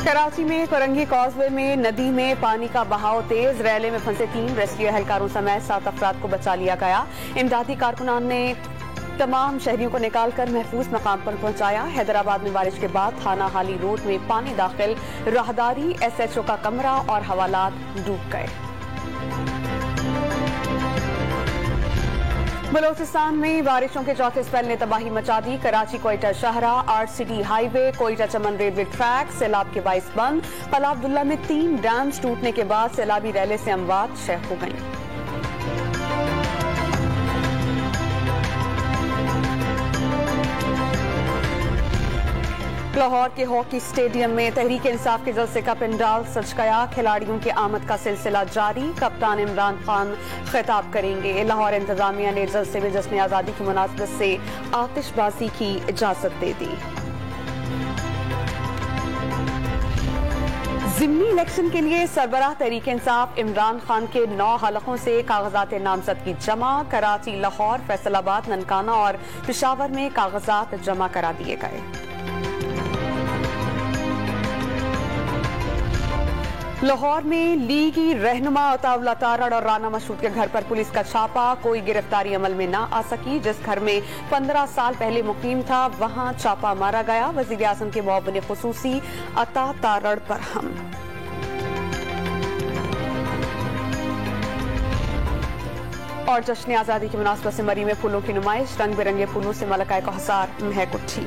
कराची में फरंगी कॉजवे में नदी में पानी का बहाव तेज। रैले में फंसे 3 रेस्क्यू एहलकारों समेत 7 अफराद को बचा लिया गया। इमदादी कारकुनान ने तमाम शहरियों को निकालकर महफूज मकाम पर पहुंचाया। हैदराबाद में बारिश के बाद थाना हाली रोड में पानी दाखिल, राहदारी, SHO का कमरा और हवालात डूब गए। बलोचिस्तान में बारिशों के चौथे स्पेल ने तबाही मचा दी। कराची कोयटा शाहरा, RCD हाईवे, कोयटा चमन रेलवे ट्रैक सैलाब के बाइस बंद। कला अब्दुल्ला में 3 डैम्स टूटने के बाद सैलाबी रैले से अमवात 6 हो गई। लाहौर के हॉकी स्टेडियम में तहरीक इंसाफ के जलसे का पंडाल सज गया। खिलाड़ियों की आमद का सिलसिला जारी। कप्तान इमरान खान खिताब करेंगे। लाहौर इंतजामिया ने जलसे में जश्न आज़ादी की मुनासबत से आतिशबाजी की इजाजत दे दी। ज़िमनी इलेक्शन के लिए सरबराह तहरीक इंसाफ इमरान खान के 9 हलकों से कागजात नामजदगी जमा। कराची, लाहौर, फैसलाबाद, ननकाना और पेशावर में कागजात जमा करा दिए गए। लाहौर में लीगी रहनुमा अताउल्लाह तारड़ और राना मशहूद के घर पर पुलिस का छापा। कोई गिरफ्तारी अमल में ना आ सकी। जिस घर में 15 साल पहले मुकीम था वहां छापा मारा गया। वजीर आजम के मुअव्विन खुसूसी अता तारड़ पर हम। और जश्न आज़ादी की मुनासबत से मरी में फूलों की नुमाइश। रंग बिरंगे फूलों से मलकाए कौसर महक उठी।